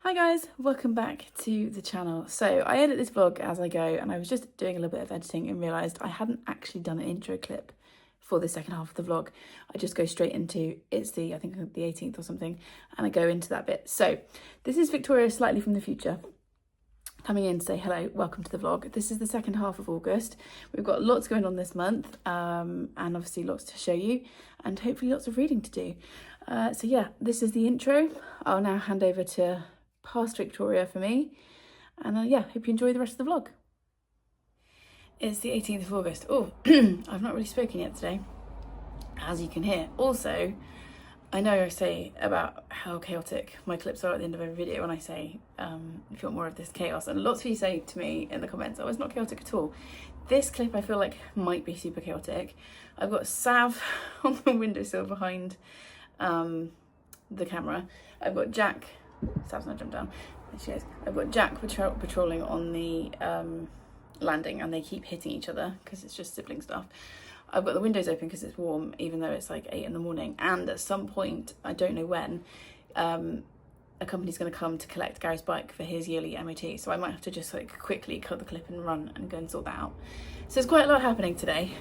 Hi guys, welcome back to the channel. So I edit this vlog as I go, and I was just doing a little bit of editing and realised I hadn't actually done an intro clip for the second half of the vlog. I just go straight into, I think the 18th or something, and I go into that bit. So this is Victoria slightly from the future, coming in to say hello, welcome to the vlog. This is the second half of August. We've got lots going on this month, and obviously lots to show you, and hopefully lots of reading to do. So yeah, this is the intro. I'll now hand over to past Victoria for me, and yeah, hope you enjoy the rest of the vlog. It's the 18th of August. Oh, I've not really spoken yet today, as you can hear. Also, I know I say about how chaotic my clips are at the end of every video, and I say if you want more of this chaos, and lots of you say to me in the comments, oh, it's not chaotic at all. This clip I feel like might be super chaotic. I've got Sav on the windowsill behind the camera. I've got Jack. Sav's not jumped down. There she is. I've got Jack patrolling on the landing, and they keep hitting each other because it's just sibling stuff. I've got the windows open because it's warm, even though it's like 8 in the morning. And at some point, I don't know when, a company's going to come to collect Gary's bike for his yearly MOT. So I might have to just like quickly cut the clip and run and go and sort that out. So there's quite a lot happening today.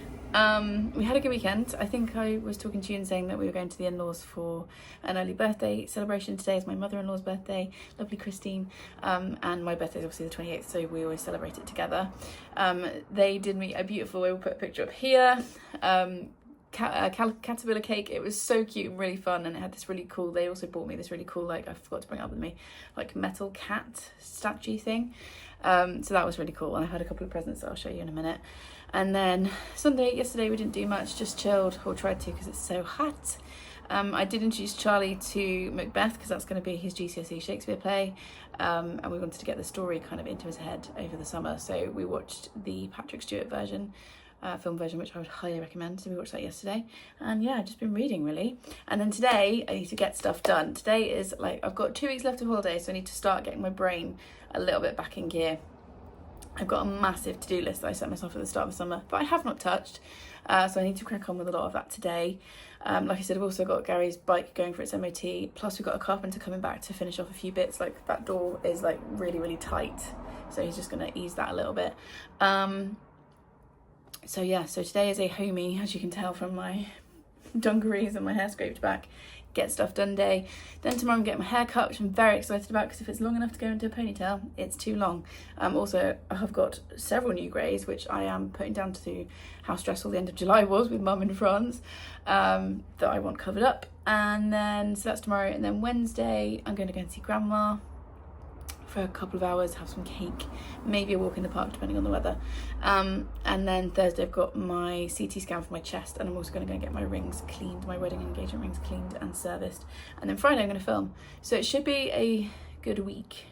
We had a good weekend. I think I was talking to you and saying that we were going to the in-laws for an early birthday celebration. Today is my mother-in-law's birthday, lovely Christine, and my birthday is obviously the 28th, so we always celebrate it together. They did me a beautiful, we'll put a picture up here, caterpillar cake. It was so cute and really fun, and it had this really cool, they also bought me this really cool, like I forgot to bring it up with me, like metal cat statue thing. So that was really cool, and I had a couple of presents that I'll show you in a minute. And then yesterday we didn't do much, just chilled, or tried to because it's so hot. I did introduce Charlie to Macbeth because that's going to be his GCSE Shakespeare play, and we wanted to get the story kind of into his head over the summer, so we watched the Patrick Stewart version, film version, which I would highly recommend. So we watched that yesterday, and yeah, I've just been reading really. And then today I need to get stuff done. Today is like, I've got 2 weeks left of holiday, so I need to start getting my brain a little bit back in gear. I've got a massive to-do list that I set myself at the start of the summer, but I have not touched, so I need to crack on with a lot of that today. Like I said, I've also got Gary's bike going for its MOT, plus we've got a carpenter coming back to finish off a few bits. Like that door is like really, really tight, so he's just going to ease that a little bit. So yeah, so today is a homey, as you can tell from my dungarees and my hair scraped back, get stuff done day. Then tomorrow I'm getting my hair cut, which I'm very excited about because if it's long enough to go into a ponytail, it's too long. Also, I have got several new greys, which I am putting down to how stressful the end of July was with Mum in France, that I want covered up. And then, so that's tomorrow. And then Wednesday, I'm going to go and see Grandma for a couple of hours, have some cake, maybe a walk in the park depending on the weather, and then Thursday I've got my CT scan for my chest, and I'm also going to go and get my rings cleaned, my wedding engagement rings cleaned and serviced, and then Friday I'm going to film. So it should be a good week,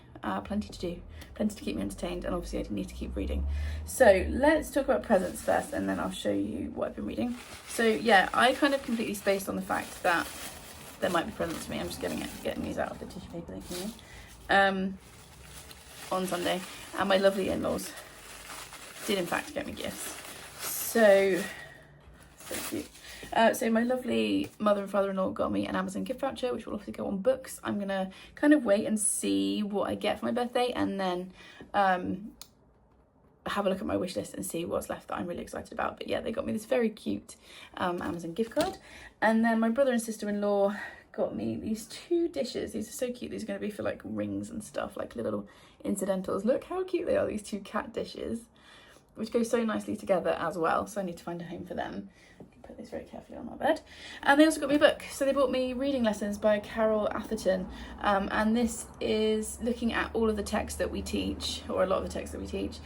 plenty to do, plenty to keep me entertained, and obviously I need to keep reading. So let's talk about presents first, and then I'll show you what I've been reading. So yeah, I kind of completely spaced on the fact that there might be presents for me. I'm just getting these out of the tissue paper they came in on Sunday, and my lovely in-laws did in fact get me gifts, so cute. So my lovely mother and father-in-law got me an Amazon gift voucher, which will obviously go on books. I'm gonna kind of wait and see what I get for my birthday, and then have a look at my wish list and see what's left that I'm really excited about. But yeah, they got me this very cute Amazon gift card. And then my brother and sister-in-law got me these 2 dishes. These are so cute. These are going to be for like rings and stuff, like little incidentals. Look how cute they are, these 2 cat dishes, which go so nicely together as well. So I need to find a home for them. I can put this very carefully on my bed. And they also got me a book. So they bought me Reading Lessons by Carol Atherton, and this is looking at all of the texts that we teach, or a lot of the texts that we teach,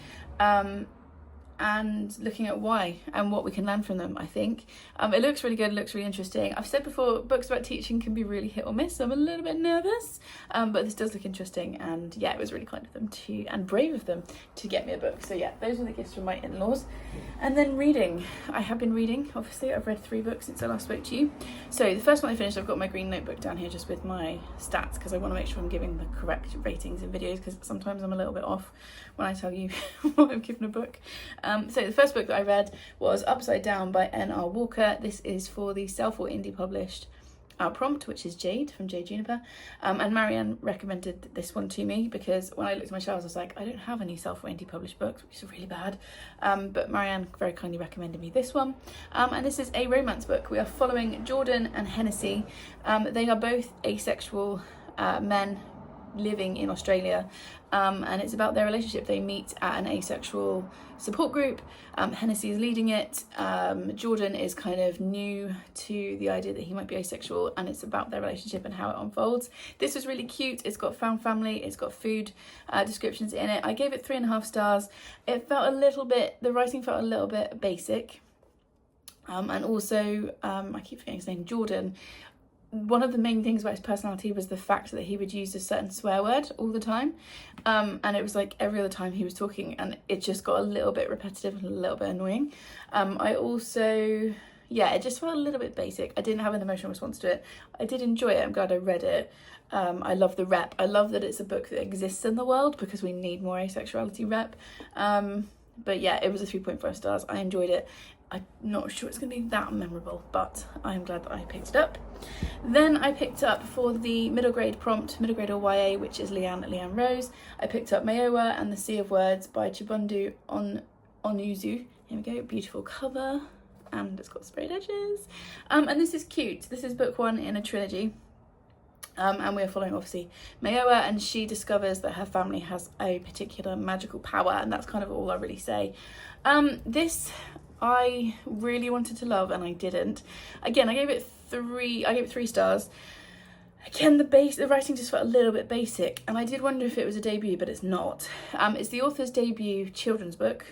and looking at why and what we can learn from them, I think. It looks really good, it looks really interesting. I've said before, books about teaching can be really hit or miss, so I'm a little bit nervous, but this does look interesting, and yeah, it was really kind of them to, and brave of them, to get me a book. So yeah, those are the gifts from my in-laws. And then reading. I have been reading, obviously. I've read 3 books since I last spoke to you. So the first one I finished, I've got my green notebook down here just with my stats, because I want to make sure I'm giving the correct ratings in videos, because sometimes I'm a little bit off when I tell you what I've given a book. So the first book that I read was Upside Down by N.R. Walker. This is for the self or indie published our prompt, which is Jade from Jade Juniper, and Marianne recommended this one to me because when I looked at my shelves I was like, I don't have any self-indie published books, which is really bad, but Marianne very kindly recommended me this one, and this is a romance book. We are following Jordan and Hennessy. They are both asexual men living in Australia, and it's about their relationship. They meet at an asexual support group. Hennessy is leading it. Jordan is kind of new to the idea that he might be asexual, and it's about their relationship and how it unfolds. This was really cute. It's got found family, it's got food descriptions in it. I gave it 3.5 stars. It felt a little bit, the writing felt a little bit basic, and also I keep forgetting his name, Jordan. One of the main things about his personality was the fact that he would use a certain swear word all the time, and it was like every other time he was talking, and it just got a little bit repetitive and a little bit annoying. I also, yeah, it just felt a little bit basic. I didn't have an emotional response to it. I did enjoy it. I'm glad I read it. I love the rep. I love that it's a book that exists in the world because we need more asexuality rep. But yeah, it was a 3.5 stars. I enjoyed it. I'm not sure it's going to be that memorable, but I'm glad that I picked it up. Then I picked up for the middle grade prompt, middle grade or YA, which is Leanne Rose. I picked up Mayowa and the Sea of Words by Chibundu Onuzu. Here we go, beautiful cover, and it's got sprayed edges. And this is cute. This is book 1 in a trilogy. And we're following obviously Mayowa, and she discovers that her family has a particular magical power, and that's kind of all I really say. This I really wanted to love and I didn't. Again, I gave it 3 stars. Again, the writing just felt a little bit basic, and I did wonder if it was a debut, but it's not. It's the author's debut children's book,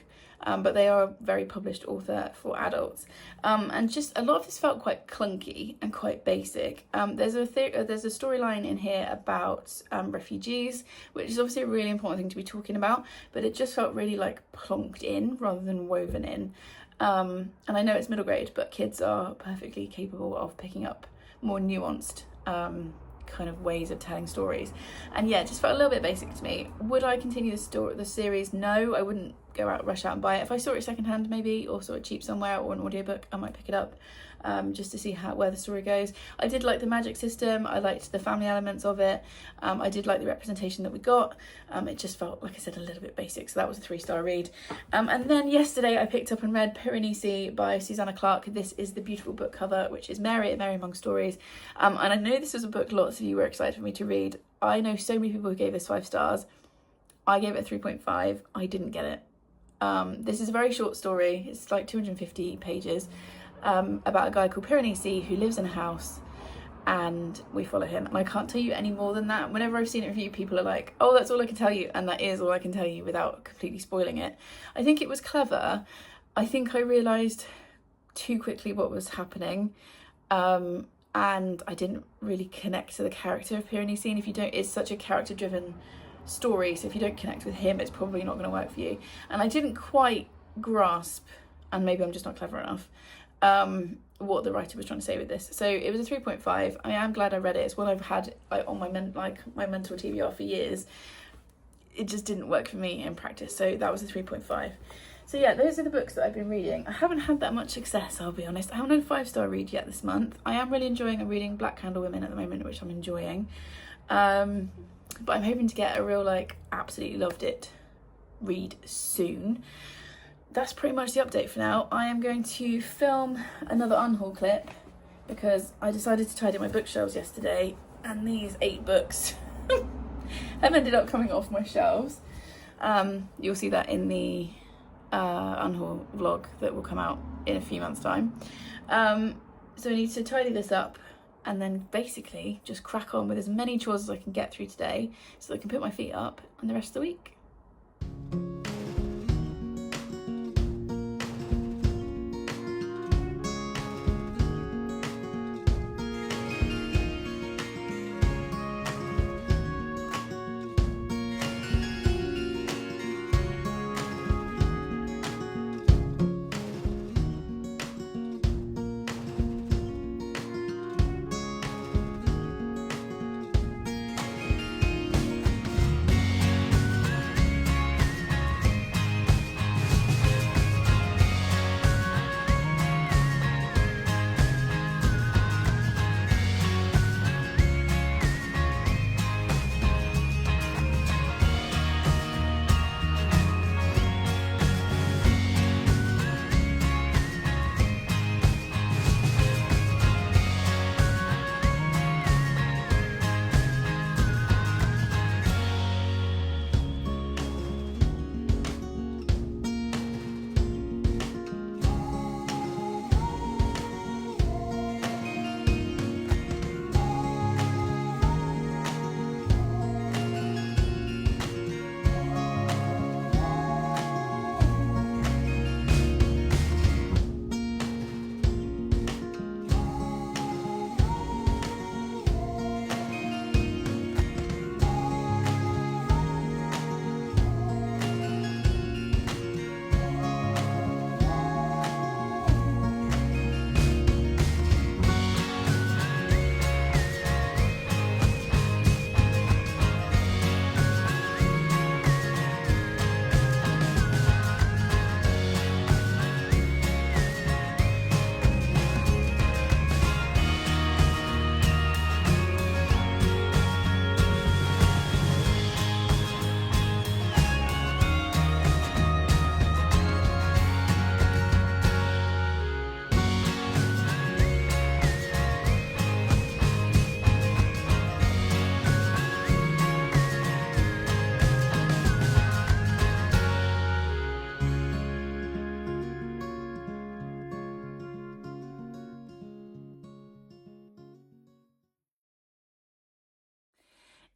but they are a very published author for adults. And just a lot of this felt quite clunky and quite basic. There's a storyline in here about refugees, which is obviously a really important thing to be talking about, but it just felt really like plonked in rather than woven in. And I know it's middle grade, but kids are perfectly capable of picking up more nuanced kind of ways of telling stories. And yeah, it just felt a little bit basic to me. Would I continue the series? No, I wouldn't rush out and buy it. If I saw it secondhand maybe, or saw it cheap somewhere, or an audiobook, I might pick it up just to see where the story goes. I did like the magic system. I liked the family elements of it. I did like the representation that we got. It just felt, like I said, a little bit basic, so that was a 3-star read. And then yesterday I picked up and read Piranesi by Susanna Clarke. This is the beautiful book cover, which is Mary Among Stories. And I know this was a book lots of you were excited for me to read. I know so many people who gave this 5 stars. I gave it 3.5. I didn't get it. This is a very short story. It's like 250 pages about a guy called Piranesi who lives in a house, and we follow him. And I can't tell you any more than that. Whenever I've seen it reviewed, people are like, oh, that's all I can tell you. And that is all I can tell you without completely spoiling it. I think it was clever. I think I realised too quickly what was happening. And I didn't really connect to the character of Piranesi. And if you don't, it's such a character-driven story, so if you don't connect with him, it's probably not going to work for you. And I didn't quite grasp, and maybe I'm just not clever enough, what the writer was trying to say with this. So it was a 3.5. I am glad I read it. It's what I've had on my mental TBR for years. It just didn't work for me in practice, so that was a 3.5. So yeah, those are the books that I've been reading. I haven't had that much success, I'll be honest. I haven't had a 5-star read yet this month. I am really enjoying reading Black Candle Women at the moment, which I'm enjoying. But I'm hoping to get a real, absolutely loved it read soon. That's pretty much the update for now. I am going to film another unhaul clip because I decided to tidy my bookshelves yesterday, and these 8 books have ended up coming off my shelves. You'll see that in the unhaul vlog that will come out in a few months' time. So I need to tidy this up and then basically just crack on with as many chores as I can get through today so I can put my feet up and the rest of the week.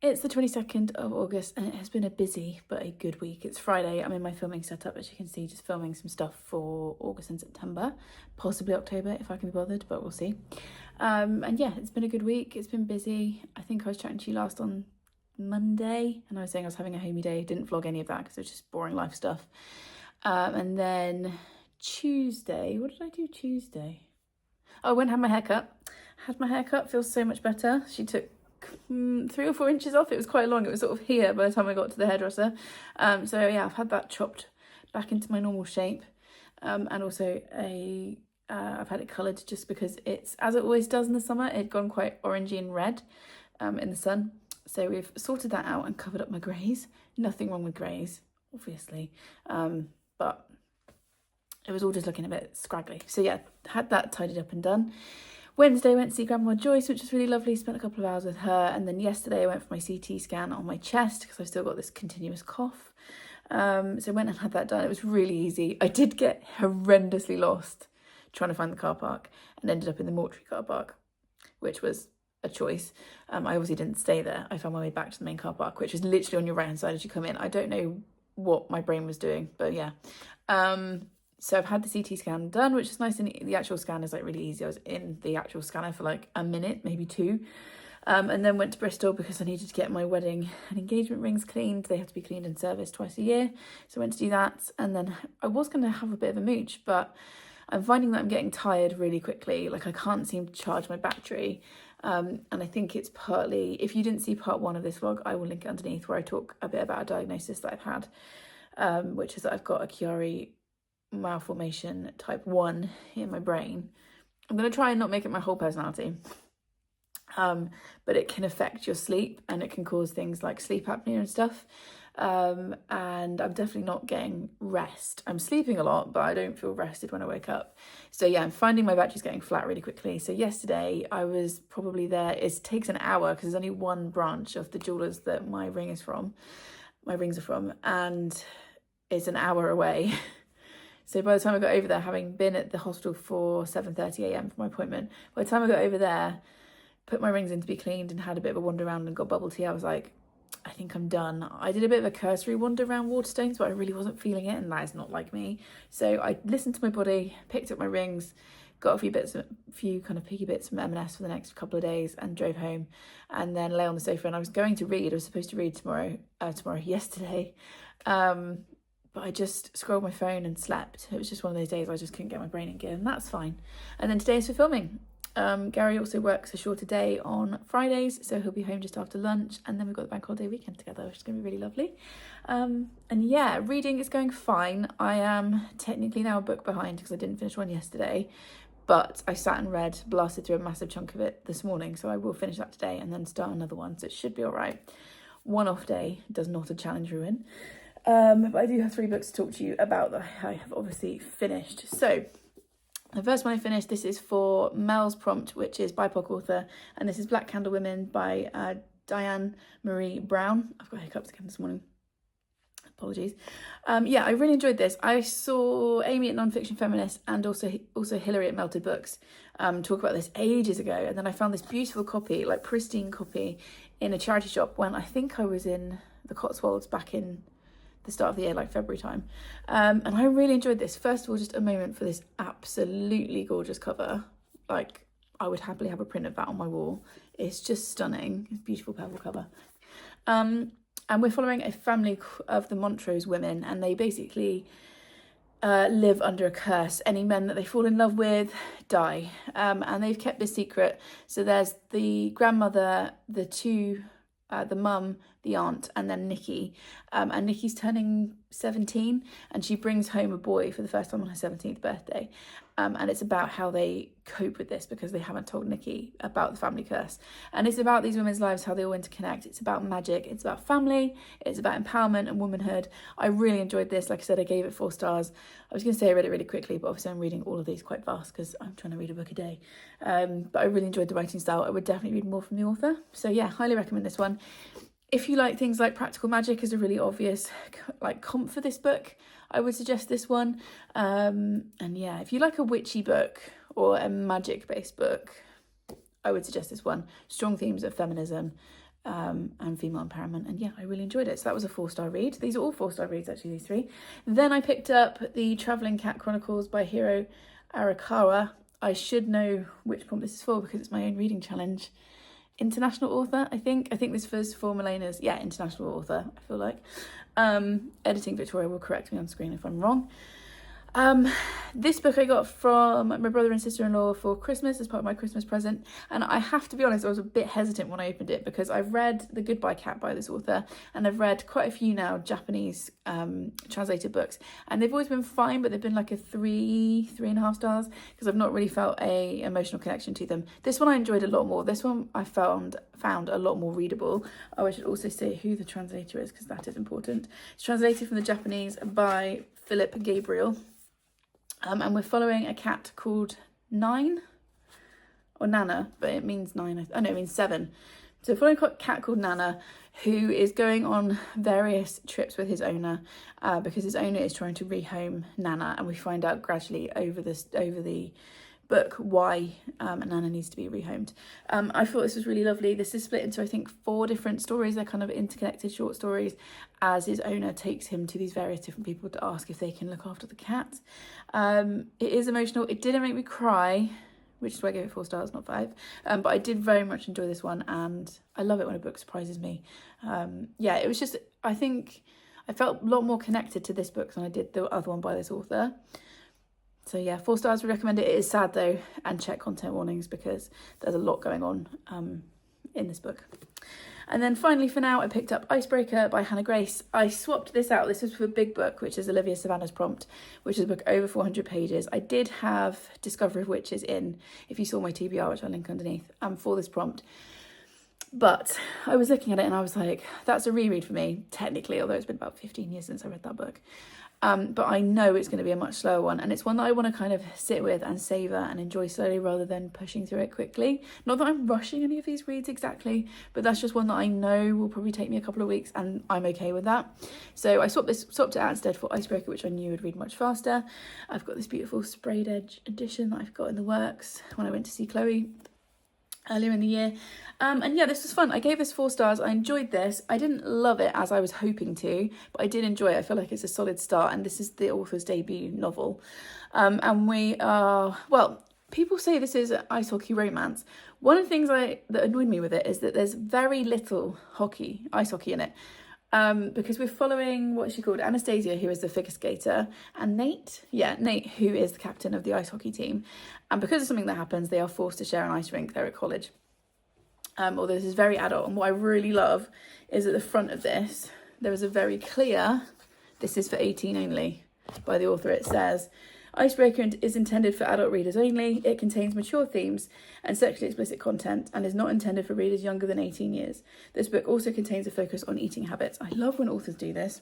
It's the 22nd of August and it has been a busy but a good week. It's Friday. I'm in my filming setup, as you can see, just filming some stuff for August and September, possibly October if I can be bothered, but we'll see. And yeah, it's been a good week. It's been busy. I think I was chatting to you last on Monday and I was saying I was having a homey day. Didn't vlog any of that because it was just boring life stuff. And then Tuesday, what did I do Tuesday? Oh, I went and had my hair cut. Had my hair cut, feels so much better. She took 3 or 4 inches off. It was quite long. It was sort of here by the time I got to the hairdresser. So yeah, I've had that chopped back into my normal shape. And also I've had it coloured just because it's, as it always does in the summer, it'd gone quite orangey and red in the sun. So we've sorted that out and covered up my greys. Nothing wrong with greys, obviously. But it was all just looking a bit scraggly. So yeah, had that tidied up and done. Wednesday, I went to see Grandma Joyce, which was really lovely. Spent a couple of hours with her. And then yesterday, I went for my CT scan on my chest because I've still got this continuous cough. So I went and had that done. It was really easy. I did get horrendously lost trying to find the car park and ended up in the mortuary car park, which was a choice. I obviously didn't stay there. I found my way back to the main car park, which is literally on your right-hand side as you come in. I don't know what my brain was doing, but yeah. So I've had the CT scan done, which is nice, and the actual scan is like really easy. I was in the actual scanner for like a minute, maybe 2. And then went to Bristol because I needed to get my wedding and engagement rings cleaned. They have to be cleaned and serviced twice a year. So I went to do that. And then I was going to have a bit of a mooch, but I'm finding that I'm getting tired really quickly. Like I can't seem to charge my battery. And I think it's partly, if you didn't see part 1 of this vlog, I will link it underneath where I talk a bit about a diagnosis that I've had, which is that I've got a Chiari malformation type 1 in my brain. I'm going to try and not make it my whole personality, but it can affect your sleep and it can cause things like sleep apnea and stuff, and I'm definitely not getting rest. I'm sleeping a lot, but I don't feel rested when I wake up. So yeah, I'm finding my battery's getting flat really quickly. So yesterday I was probably there. It takes an hour because there's only one branch of the jewellers that my rings are from, and it's an hour away. So by the time I got over there, having been at the hospital for 7:30 a.m. for my appointment, by the time I got over there, put my rings in to be cleaned and had a bit of a wander around and got bubble tea, I was like, I think I'm done. I did a bit of a cursory wander around Waterstones, but I really wasn't feeling it, and that is not like me. So I listened to my body, picked up my rings, got a few kind of picky bits from M&S for the next couple of days and drove home, and then lay on the sofa. And I was going to read. I was supposed to read yesterday. But I just scrolled my phone and slept. It was just one of those days I just couldn't get my brain in gear, and that's fine. And then today is for filming. Gary also works a shorter day on Fridays, so he'll be home just after lunch, and then we've got the bank holiday weekend together, which is going to be really lovely. And yeah, reading is going fine. I am technically now a book behind because I didn't finish one yesterday, but I sat and blasted through a massive chunk of it this morning, so I will finish that today and then start another one, so it should be all right. One off day does not a challenge ruin. But I do have 3 books to talk to you about that I have obviously finished. So the first one I finished, this is for Mel's prompt, which is BIPOC author, and this is Black Candle Women by Diane Marie Brown. I've got hiccups again this morning. Apologies. Yeah, I really enjoyed this. I saw Amy at Nonfiction Feminist and also Hilary at Melted Books talk about this ages ago, and then I found this beautiful copy, like pristine copy, in a charity shop when I think I was in the Cotswolds back in the start of the year, like February time, and I really enjoyed this. First of all, just a moment for this absolutely gorgeous cover. Like I would happily have a print of that on my wall. It's just stunning. It's a beautiful purple cover. And we're following a family of the Montrose women, and they basically live under a curse. Any men that they fall in love with die, and they've kept this secret. So there's the grandmother, the mum, the aunt, and then Nikki. And Nikki's turning 17, and she brings home a boy for the first time on her 17th birthday. And it's about how they cope with this because they haven't told Nikki about the family curse. And it's about these women's lives, how they all interconnect. It's about magic, it's about family, it's about empowerment and womanhood. I really enjoyed this. Like I said, I gave it 4 stars. I was going to say I read it really quickly, but obviously I'm reading all of these quite fast because I'm trying to read a book a day. But I really enjoyed the writing style. I would definitely read more from the author. So yeah, highly recommend this one. If you like things like practical magic as a really obvious like comp for this book, I would suggest this one. And yeah, if you like a witchy book or a magic based book, I would suggest this one. Strong themes of feminism, and female empowerment. And yeah, I really enjoyed it. So that was a 4-star read. These are all 4-star reads, actually, these 3. Then I picked up the Travelling Cat Chronicles by Hiro Arakawa. I should know which prompt this is for because it's my own reading challenge. International author, I think. I think this was for Milena's, yeah, international author, I feel like. Editing Victoria will correct me on screen if I'm wrong. This book I got from my brother and sister-in-law for Christmas as part of my Christmas present, and I have to be honest, I was a bit hesitant when I opened it because I've read The Goodbye Cat by this author, and I've read quite a few now Japanese translated books, and they've always been fine, but they've been like a 3.5 stars because I've not really felt a emotional connection to them. This one I enjoyed a lot more. This one I found a lot more readable. Oh, I should also say who the translator is because that is important. It's translated from the Japanese by Philip Gabriel. And we're following a cat called Nine, or Nana, but it means 9. Oh no, it means 7. So we're following a cat called Nana, who is going on various trips with his owner, because his owner is trying to rehome Nana, and we find out gradually over the book why Nana needs to be rehomed. I thought this was really lovely. This is split into, I think, 4 different stories. They're kind of interconnected short stories as his owner takes him to these various different people to ask if they can look after the cat. It is emotional. It didn't make me cry, which is why I gave it 4 stars, not 5. But I did very much enjoy this one, and I love it when a book surprises me. Yeah, it was just, I think I felt a lot more connected to this book than I did the other one by this author. So yeah, 4 stars, would recommend it. It is sad though, and check content warnings because there's a lot going on in this book. And then finally for now, I picked up Icebreaker by Hannah Grace. I swapped this out. This was for Big Book, which is Olivia Savannah's prompt, which is a book over 400 pages. I did have Discovery of Witches in, if you saw my TBR, which I'll link underneath, for this prompt. But I was looking at it and I was like, that's a reread for me, technically, although it's been about 15 years since I read that book. But I know it's going to be a much slower one, and it's one that I want to kind of sit with and savour and enjoy slowly rather than pushing through it quickly. Not that I'm rushing any of these reads exactly, but that's just one that I know will probably take me a couple of weeks, and I'm okay with that. So I swapped it out instead for Icebreaker, which I knew would read much faster. I've got this beautiful sprayed edge edition that I've got in the works when I went to see Chloe earlier in the year. And yeah, this was fun. I gave this 4 stars. I enjoyed this. I didn't love it as I was hoping to, but I did enjoy it. I feel like it's a solid start, and this is the author's debut novel. And we are, well, people say this is an ice hockey romance. One of the things that annoyed me with it is that there's very little ice hockey in it. Because we're following, what's she called, Anastasia, who is the figure skater, and Nate, who is the captain of the ice hockey team. And because of something that happens, they are forced to share an ice rink there at college. Although this is very adult, and what I really love is at the front of this, there is a very clear, this is for 18 only, by the author. It says, Icebreaker is intended for adult readers only. It contains mature themes and sexually explicit content and is not intended for readers younger than 18 years. This book also contains a focus on eating habits. I love when authors do this,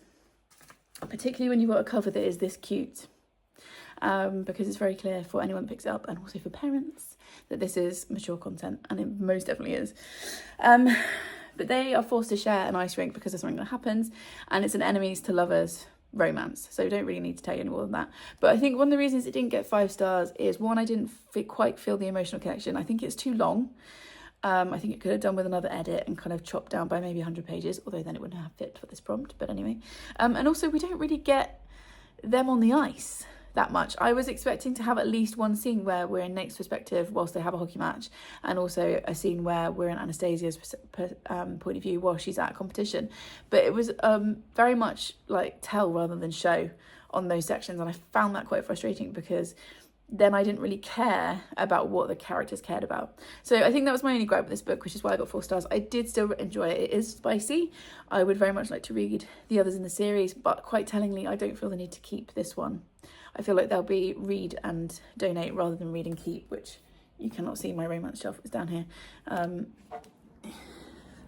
particularly when you've got a cover that is this cute, because it's very clear for anyone that picks it up, and also for parents, that this is mature content, and it most definitely is. But they are forced to share an ice rink because of something that happens, and it's an enemies to lovers romance, so don't really need to tell you any more than that. But I think one of the reasons it didn't get 5 stars is, one, I didn't quite feel the emotional connection. I think it's too long. I think it could have done with another edit and kind of chopped down by maybe 100 pages, although then it wouldn't have fit for this prompt, but anyway. And also we don't really get them on the ice that much. I was expecting to have at least one scene where we're in Nate's perspective whilst they have a hockey match, and also a scene where we're in Anastasia's point of view while she's at a competition. But it was very much like tell rather than show on those sections, and I found that quite frustrating because then I didn't really care about what the characters cared about. So I think that was my only gripe with this book, which is why I got 4 stars. I did still enjoy it. It is spicy. I would very much like to read the others in the series, but quite tellingly, I don't feel the need to keep this one. I feel like there'll be read and donate rather than read and keep, which you cannot see. My romance shelf is down here.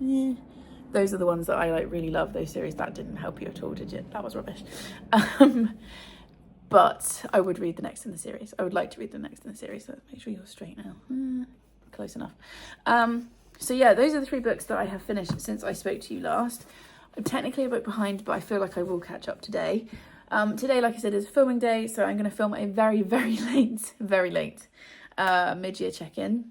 Yeah. Those are the ones that I really love, those series. That didn't help you at all, did it? That was rubbish. But I would read the next in the series. I would like to read the next in the series, so make sure you're straight now. Close enough. So yeah, those are the 3 books that I have finished since I spoke to you last. I'm technically a bit behind, but I feel like I will catch up today. Today, like I said, is filming day, so I'm going to film a very, very late mid-year check-in.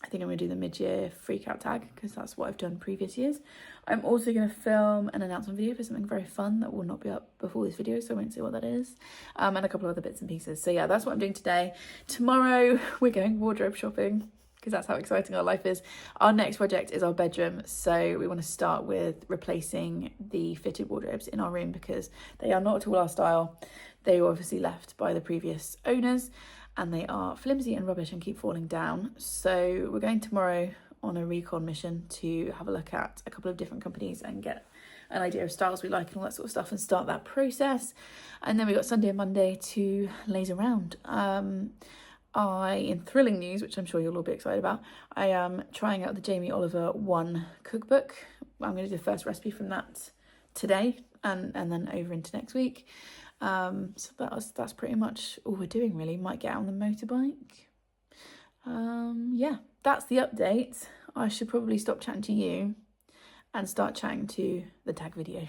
I think I'm going to do the mid-year freak out tag because that's what I've done previous years. I'm also going to film an announcement video for something very fun that will not be up before this video, so I won't say what that is, and a couple of other bits and pieces. So yeah, that's what I'm doing today. Tomorrow we're going wardrobe shopping because that's how exciting our life is. Our next project is our bedroom, so we want to start with replacing the fitted wardrobes in our room because they are not at all our style. They were obviously left by the previous owners, and they are flimsy and rubbish and keep falling down. So we're going tomorrow on a recon mission to have a look at a couple of different companies and get an idea of styles we like and all that sort of stuff and start that process. And then we got Sunday and Monday to laze around. In thrilling news, which I'm sure you'll all be excited about, I am trying out the Jamie Oliver One cookbook. I'm going to do the first recipe from that today and then over into next week. So that's pretty much all we're doing really. Might get out on the motorbike. Yeah, that's the update. I should probably stop chatting to you and start chatting to the tag video.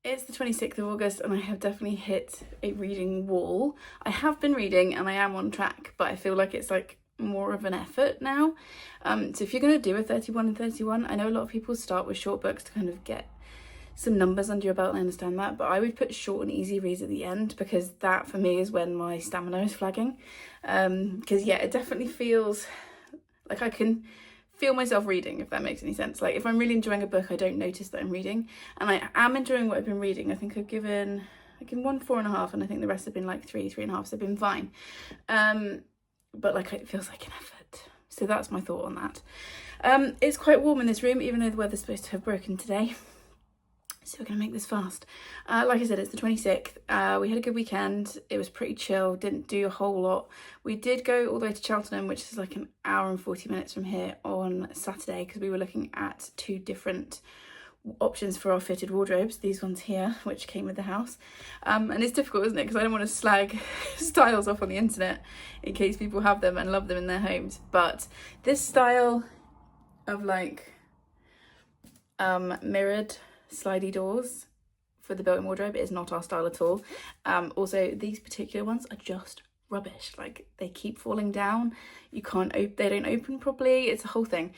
It's the 26th of August and I have definitely hit a reading wall. I have been reading and I am on track, but I feel like it's like more of an effort now. So if you're going to do a 31 and 31, I know a lot of people start with short books to kind of get some numbers under your belt, and I understand that, but I would put short and easy reads at the end because that for me is when my stamina is flagging. Because yeah, it definitely feels like I can feel myself reading, if that makes any sense. Like if I'm really enjoying a book, I don't notice that I'm reading, and I am enjoying what I've been reading. I think I've given one 4.5, and I think the rest have been like 3.5, so they've been fine. But like it feels like an effort. So that's my thought on that. It's quite warm in this room, even though the weather's supposed to have broken today. So we're going to make this fast. Like I said, it's the 26th. We had a good weekend. It was pretty chill, didn't do a whole lot. We did go all the way to Cheltenham, which is like an hour and 40 minutes from here, on Saturday, because we were looking at 2 different options for our fitted wardrobes. These ones here, which came with the house. And it's difficult, isn't it? Because I don't want to slag styles off on the internet in case people have them and love them in their homes. But this style of like mirrored slidey doors for the built-in wardrobe is not our style at all. Also, these particular ones are just rubbish. Like they keep falling down. You can't they don't open properly. It's a whole thing.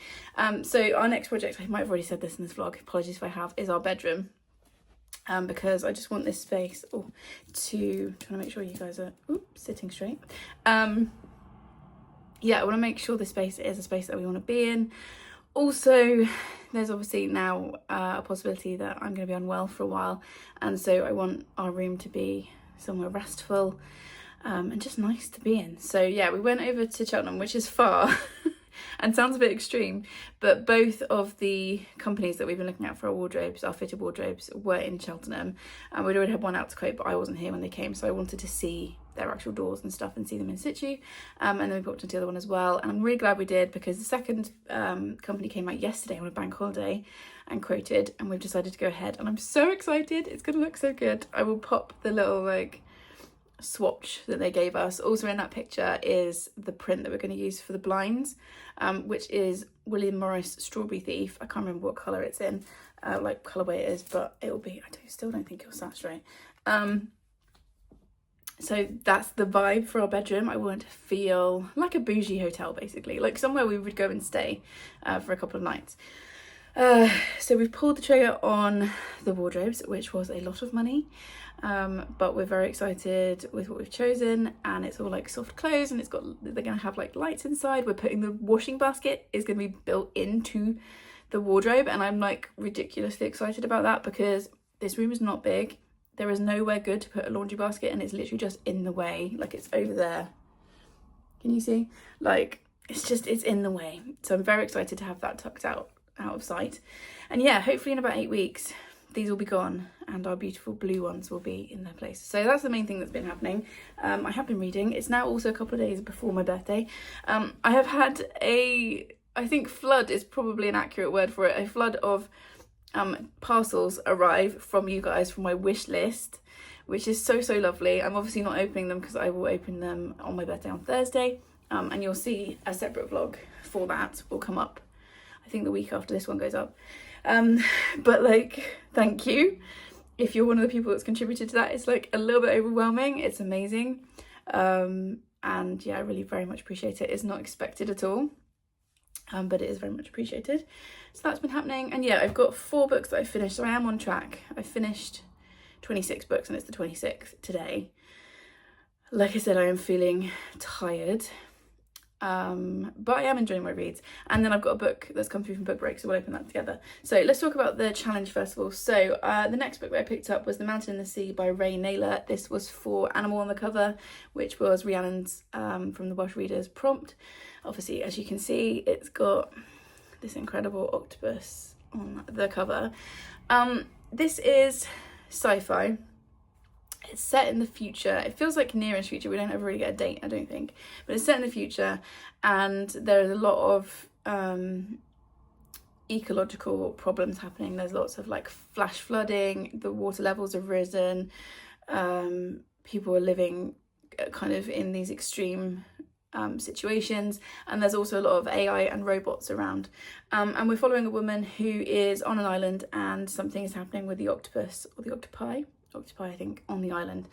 So our next project, I might have already said this in this vlog, apologies if I have, is our bedroom. Because I just want this space trying to make sure you guys are sitting straight. Yeah, I want to make sure this space is a space that we want to be in. Also, there's obviously now a possibility that I'm going to be unwell for a while, and so I want our room to be somewhere restful and just nice to be in. So yeah, we went over to Cheltenham, which is far and sounds a bit extreme, but both of the companies that we've been looking at for our wardrobes, our fitted wardrobes, were in Cheltenham, and we'd already had one out to quote, but I wasn't here when they came, so I wanted to see their actual doors and stuff and see them in situ, and then we booked into the other one as well, and I'm really glad we did, because the second company came out yesterday on a bank holiday and quoted, and we've decided to go ahead, and I'm so excited. It's gonna look so good. I will pop the little like swatch that they gave us. Also in that picture is the print that we're going to use for the blinds, which is William Morris Strawberry Thief. I can't remember what colour it's in, like colourway it is, but it will be, still don't think it'll saturate. So that's the vibe for our bedroom. I want to feel like a bougie hotel, basically, like somewhere we would go and stay for a couple of nights. So we've pulled the trigger on the wardrobes, which was a lot of money, but we're very excited with what we've chosen, and it's all like soft clothes, and they're gonna have like lights inside. We're putting the washing basket is gonna be built into the wardrobe, and I'm like ridiculously excited about that, because this room is not big. There is nowhere good to put a laundry basket, and it's literally just in the way, like it's over there. Can you see? Like it's in the way. So I'm very excited to have that tucked out of sight, and yeah, hopefully in about 8 weeks these will be gone and our beautiful blue ones will be in their place. So that's the main thing that's been happening. I have been reading. It's now also a couple of days before my birthday. I have had I think flood is probably an accurate word for it, a flood of parcels arrive from you guys from my wish list, which is so lovely. I'm obviously not opening them because I will open them on my birthday on Thursday, and you'll see a separate vlog for that will come up, I think the week after this one goes up. But like, thank you if you're one of the people that's contributed to that. It's like a little bit overwhelming. It's amazing, and yeah, I really very much appreciate it. It's not expected at all, but it is very much appreciated. So that's been happening, and yeah, I've got 4 books that I finished, so I am on track. I finished 26 books, and it's the 26th today. Like I said, I am feeling tired, but I am enjoying my reads. And then I've got a book that's come through from Book Break, so we'll open that together. So let's talk about the challenge first of all. So the next book that I picked up was The Mountain in the Sea by Ray Naylor. This was for Animal on the Cover, which was Rhiannon's from the Welsh Readers prompt. Obviously, as you can see, it's got this incredible octopus on the cover. This is sci-fi. It's set in the future. It feels like nearest future. We don't ever really get a date, I don't think, but it's set in the future, and there is a lot of ecological problems happening. There's lots of like flash flooding, the water levels have risen, people are living kind of in these extreme situations, and there's also a lot of AI and robots around, and we're following a woman who is on an island, and something is happening with the octopus, or the octopi I think, on the island.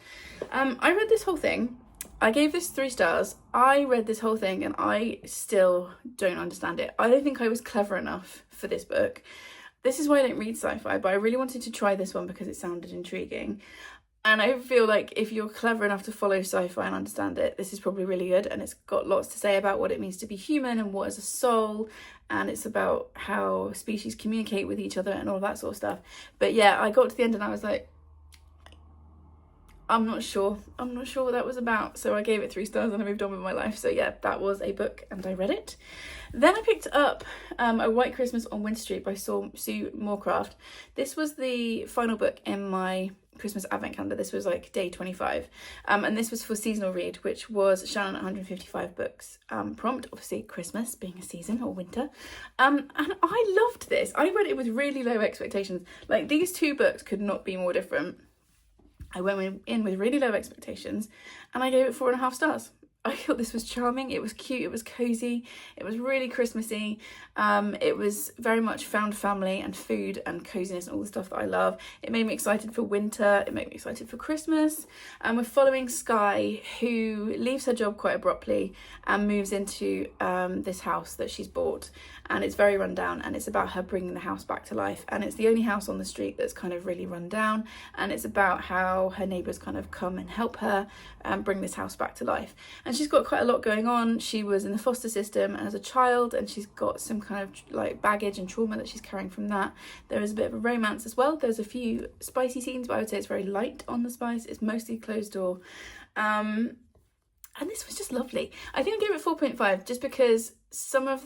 I read this whole thing. I gave this 3 stars. I read this whole thing and I still don't understand it. I don't think I was clever enough for this book. This is why I don't read sci-fi, but I really wanted to try this one because it sounded intriguing. And I feel like if you're clever enough to follow sci-fi and understand it, this is probably really good. And it's got lots to say about what it means to be human and what is a soul. And it's about how species communicate with each other and all that sort of stuff. But yeah, I got to the end and I was like, I'm not sure what that was about. So I gave it 3 stars and I moved on with my life. So yeah, that was a book and I read it. Then I picked up A White Christmas on Winter Street by Sue Moorcraft. This was the final book in my Christmas advent calendar. This was like day 25. And this was for seasonal read, which was Shannon at 155 books prompt, obviously Christmas being a season or winter. And I loved this. I read it with really low expectations. Like, these 2 books could not be more different. I went in with really low expectations and I gave it 4.5 stars. I thought this was charming, it was cute, it was cozy, it was really Christmassy. It was very much found family and food and coziness and all the stuff that I love. It made me excited for winter, it made me excited for Christmas. And we're following Skye, who leaves her job quite abruptly and moves into this house that she's bought. And it's very run down, and it's about her bringing the house back to life. And it's the only house on the street that's kind of really run down, and it's about how her neighbours kind of come and help her bring this house back to life. And And she's got quite a lot going on. She was in the foster system as a child, and she's got some kind of like baggage and trauma that she's carrying from that. There is a bit of a romance as well. There's a few spicy scenes, but I would say it's very light on the spice. It's mostly closed door. And this was just lovely. I think I gave it 4.5 just because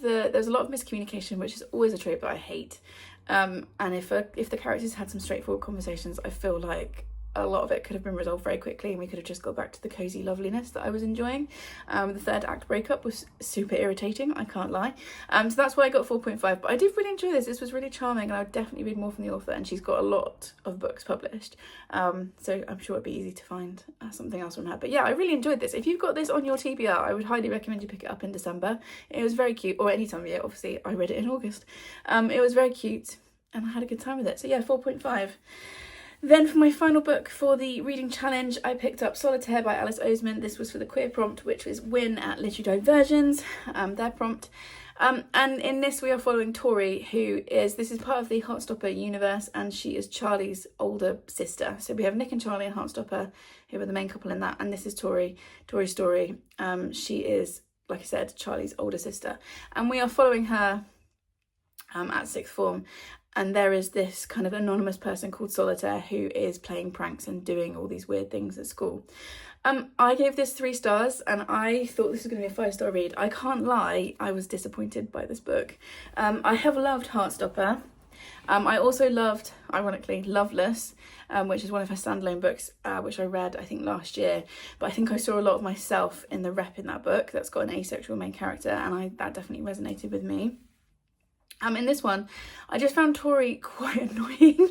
there's a lot of miscommunication, which is always a trope that I hate. And if the characters had some straightforward conversations, I feel like a lot of it could have been resolved very quickly and we could have just got back to the cozy loveliness that I was enjoying. The third act breakup was super irritating, I can't lie. So that's why I got 4.5, but I did really enjoy this. This was really charming, and I would definitely read more from the author, and she's got a lot of books published. So I'm sure it'd be easy to find something else from her. But yeah, I really enjoyed this. If you've got this on your TBR, I would highly recommend you pick it up in December. It was very cute, or any time of year, obviously I read it in August. It was very cute and I had a good time with it. So yeah, 4.5. Then for my final book for the reading challenge, I picked up Solitaire by Alice Oseman. This was for the queer prompt, which was win at Literary Diversions, their prompt. And in this we are following Tori, this is part of the Heartstopper universe, and she is Charlie's older sister. So we have Nick and Charlie and Heartstopper, who are the main couple in that, and this is Tori's story. She is, like I said, Charlie's older sister, and we are following her at sixth form. And there is this kind of anonymous person called Solitaire who is playing pranks and doing all these weird things at school. I gave this 3 stars, and I thought this was going to be a 5-star read. I can't lie, I was disappointed by this book. I have loved Heartstopper. I also loved, ironically, Loveless, which is one of her standalone books, which I read, I think, last year. But I think I saw a lot of myself in the rep in that book that's got an asexual main character, and that definitely resonated with me. In this one, I just found Tori quite annoying.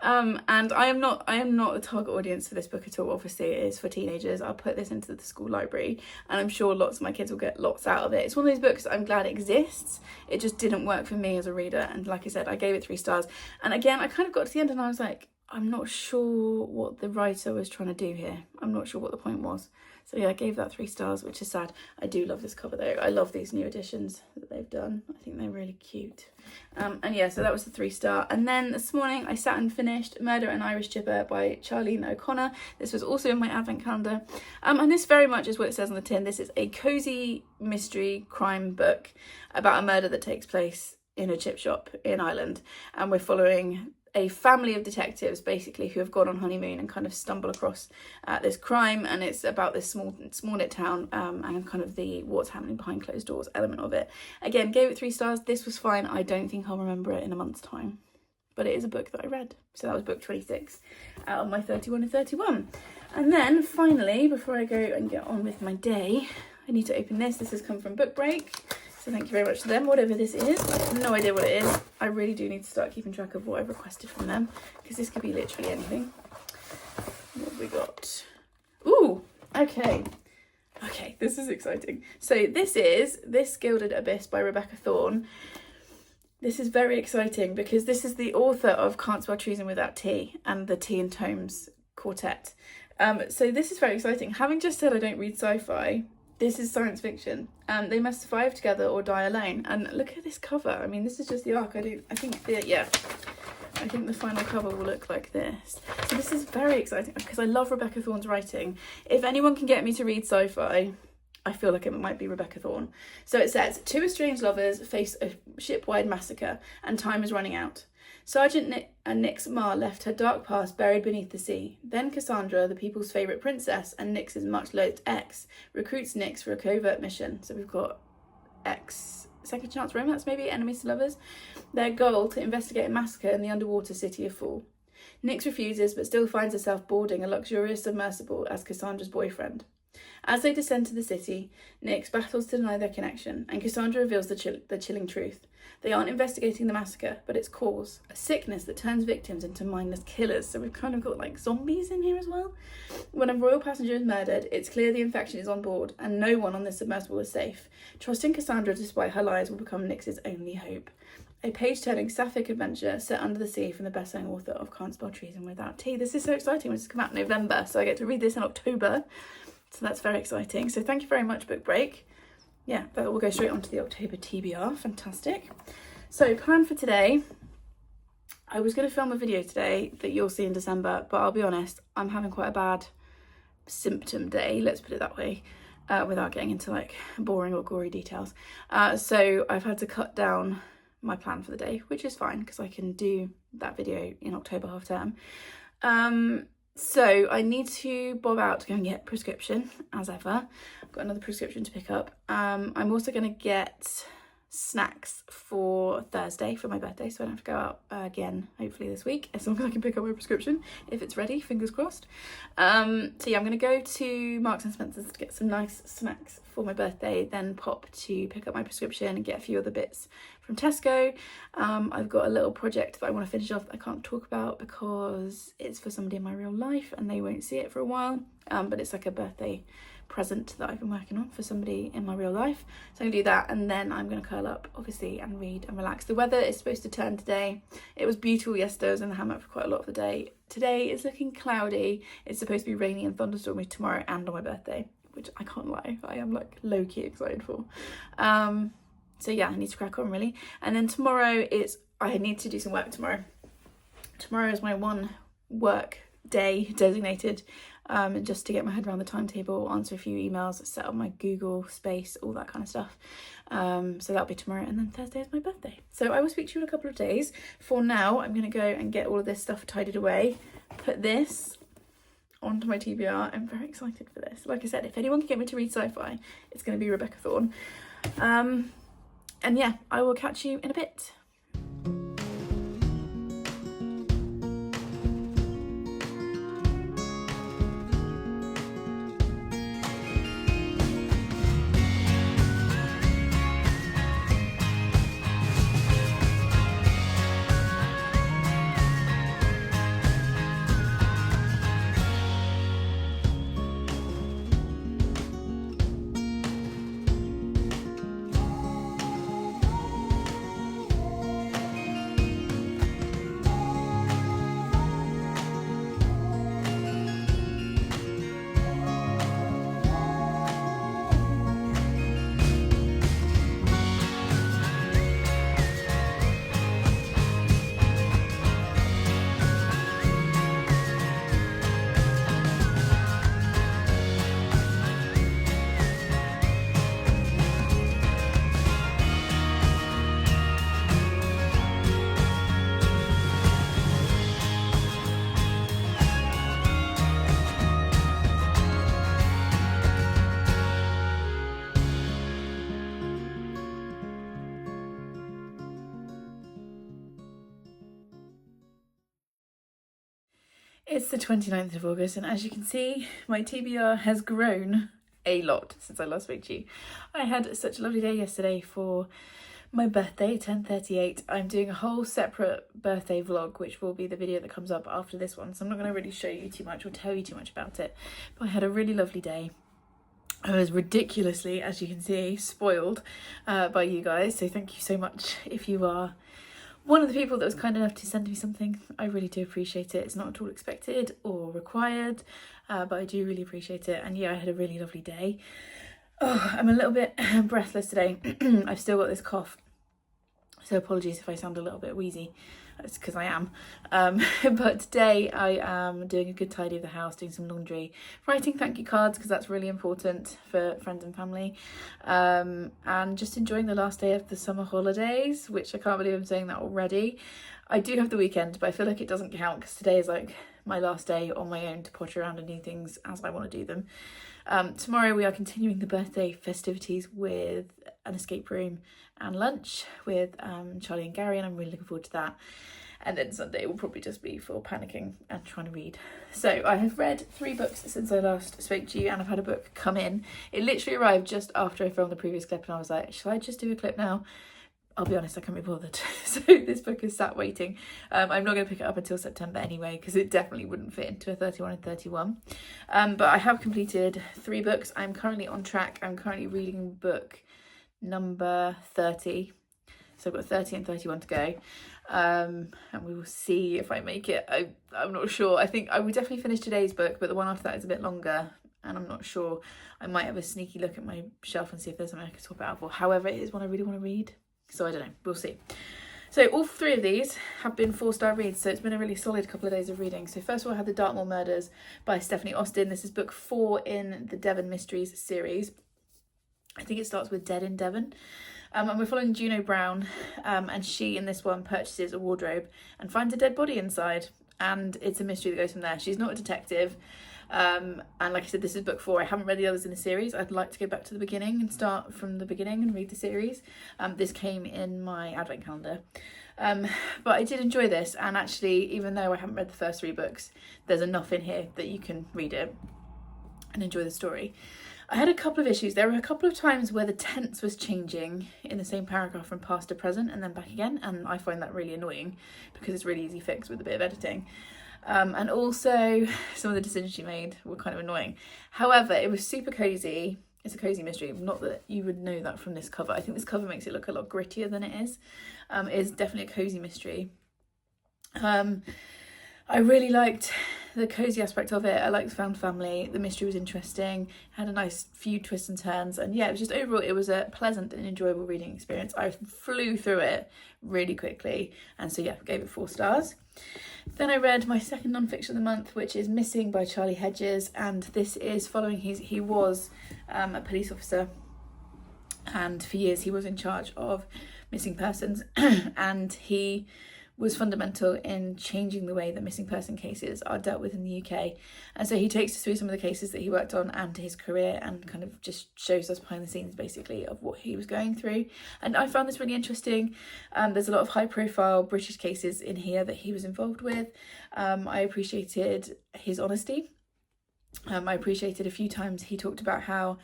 And I am not the target audience for this book at all. Obviously it is for teenagers. I'll put this into the school library, and I'm sure lots of my kids will get lots out of it. It's one of those books that I'm glad it exists. It just didn't work for me as a reader, and like I said, I gave it 3 stars. And again, I kind of got to the end and I was like, I'm not sure what the writer was trying to do here. I'm not sure what the point was. So yeah, I gave that 3 stars, which is sad. I do love this cover though. I love these new editions that they've done. I think they're really cute. And yeah, so that was the 3-star. And then this morning I sat and finished Murder and Irish Gibber by Charlene O'Connor. This was also in my advent calendar. And this very much is what it says on the tin. This is a cozy mystery crime book about a murder that takes place in a chip shop in Ireland. And we're following a family of detectives basically who have gone on honeymoon and kind of stumble across this crime, and it's about this small knit town and kind of the what's happening behind closed doors element of it. Again, gave it 3 stars. This was fine. I don't think I'll remember it in a month's time, but it is a book that I read. So that was book 26 out of my 31 and 31. And then finally, before I go and get on with my day, I need to open this. This has come from Book Break. So thank you very much to them, whatever this is. I have no idea what it is. I really do need to start keeping track of what I've requested from them, because this could be literally anything. What have we got? Ooh, okay. Okay, this is exciting. So this is This Gilded Abyss by Rebecca Thorne. This is very exciting because this is the author of Can't Spell Treason Without T and the Tea and Tomes quartet. So this is very exciting. Having just said I don't read sci-fi, this is science fiction. They must survive together or die alone. And look at this cover. I mean, this is just the arc. I think the final cover will look like this. So this is very exciting because I love Rebecca Thorne's writing. If anyone can get me to read sci-fi, I feel like it might be Rebecca Thorne. So it says, 2 estranged lovers face a ship-wide massacre and time is running out. Sergeant Nyx Marr left her dark past buried beneath the sea. Then Cassandra, the people's favourite princess and Nyx's much-loathed ex, recruits Nyx for a covert mission. So we've got ex, second chance romance maybe, enemies to lovers. Their goal, to investigate a massacre in the underwater city of Fool. Nyx refuses but still finds herself boarding a luxurious submersible as Cassandra's boyfriend. As they descend to the city, Nyx battles to deny their connection, and Cassandra reveals the chilling truth. They aren't investigating the massacre, but its cause, a sickness that turns victims into mindless killers. So we've kind of got like zombies in here as well. When a royal passenger is murdered, it's clear the infection is on board, and no one on this submersible is safe. Trusting Cassandra despite her lies will become Nyx's only hope. A page-turning sapphic adventure set under the sea from the best-selling author of Can't Spell Treason Without T. This is so exciting. This has come out in November, so I get to read this in October. So that's very exciting. So thank you very much, Book Break. Yeah, that will go straight onto the October TBR. Fantastic. So plan for today. I was going to film a video today that you'll see in December, but I'll be honest, I'm having quite a bad symptom day, let's put it that way. without getting into like boring or gory details. So I've had to cut down my plan for the day, which is fine because I can do that video in October half term. So I need to bob out to go and get prescription as ever. I've got another prescription to pick up. I'm also going to get snacks for Thursday for my birthday, so I don't have to go out again hopefully this week, as long as I can pick up my prescription if it's ready, fingers crossed. So yeah, I'm going to go to Marks and Spencer's to get some nice snacks for my birthday, then pop to pick up my prescription and get a few other bits from Tesco. I've got a little project that I want to finish off that I can't talk about because it's for somebody in my real life and they won't see it for a while, but it's like a birthday present that I've been working on for somebody in my real life. So I'm gonna do that, and then I'm gonna curl up obviously and read and relax. The weather is supposed to turn today. It was beautiful yesterday. I was in the hammock for quite a lot of the day. Today is looking cloudy. It's supposed to be rainy and thunderstormy tomorrow and on my birthday, which I can't lie, I am like low-key excited for. So yeah, I need to crack on really. And then tomorrow I need to do some work tomorrow. Tomorrow is my one work day designated, just to get my head around the timetable, answer a few emails, set up my Google space, all that kind of stuff. So that'll be tomorrow, and then Thursday is my birthday. So I will speak to you in a couple of days. For now, I'm going to go and get all of this stuff tidied away, put this onto my TBR. I'm very excited for this. Like I said, if anyone can get me to read sci-fi, it's going to be Rebecca Thorne. And yeah, I will catch you in a bit. It's the 29th of August, and as you can see, my TBR has grown a lot since I last spoke to you. I had such a lovely day yesterday for my birthday, 10:38. I'm doing a whole separate birthday vlog, which will be the video that comes up after this one, so I'm not going to really show you too much or tell you too much about it, but I had a really lovely day. I was ridiculously, as you can see, spoiled by you guys, so thank you so much if you are one of the people that was kind enough to send me something. I really do appreciate it. It's not at all expected or required, but I do really appreciate it. And yeah, I had a really lovely day. Oh, I'm a little bit breathless today. I've still got this cough, so apologies if I sound a little bit wheezy. It's because I am. But today I am doing a good tidy of the house, doing some laundry, writing thank you cards because that's really important for friends and family, and just enjoying the last day of the summer holidays, which I can't believe I'm saying that already. I do have the weekend, but I feel like it doesn't count because today is like my last day on my own to potter around and do things as I want to do them. Tomorrow we are continuing the birthday festivities with an escape room and lunch with Charlie and Gary, and I'm really looking forward to that. And then Sunday will probably just be for panicking and trying to read. So I have read 3 books since I last spoke to you, and I've had a book come in. It literally arrived just after I filmed the previous clip, and I was like, shall I just do a clip now? I'll be honest, I can't be bothered. So this book is sat waiting. I'm not going to pick it up until September anyway, because it definitely wouldn't fit into a 31 and 31. But I have completed 3 books. I'm currently on track. I'm currently reading book number 30. So I've got 30 and 31 to go. And we will see if I make it. I'm not sure. I think I will definitely finish today's book, but the one after that is a bit longer. And I'm not sure. I might have a sneaky look at my shelf and see if there's something I can swap out for. However, it is one I really want to read. So I don't know, we'll see. So all three of these have been 4-star reads, so it's been a really solid couple of days of reading. So first of all, I had The Dartmoor Murders by Stephanie Austen. This is book 4 in the Devon Mysteries series. I think it starts with Dead in Devon. And we're following Juno Brown, and she in this one purchases a wardrobe and finds a dead body inside, and it's a mystery that goes from there. She's not a detective, and like I said, this is book 4. I haven't read the others in the series. I'd like to go back to the beginning and start from the beginning and read the series. This came in my advent calendar, but I did enjoy this, and actually, even though I haven't read the first 3 books, there's enough in here that you can read it and enjoy the story. I had a couple of issues. There were a couple of times where the tense was changing in the same paragraph from past to present and then back again, and I find that really annoying because it's really easy fix with a bit of editing. And also some of the decisions she made were kind of annoying. However, it was super cozy. It's a cozy mystery. Not that you would know that from this cover. I think this cover makes it look a lot grittier than it is. It's definitely a cozy mystery. I really liked the cozy aspect of it. I liked found family. The mystery was interesting, had a nice few twists and turns, and yeah, it was just overall, it was a pleasant and enjoyable reading experience. I flew through it really quickly, and so yeah, gave it 4 stars. Then I read my second non-fiction of the month, which is Missing by Charlie Hedges, and this is following he was a police officer, and for years he was in charge of missing persons and he was fundamental in changing the way that missing person cases are dealt with in the UK. And so he takes us through some of the cases that he worked on and his career, and kind of just shows us behind the scenes basically of what he was going through. And I found this really interesting. There's a lot of high profile British cases in here that he was involved with. I appreciated his honesty. I appreciated a few times he talked about how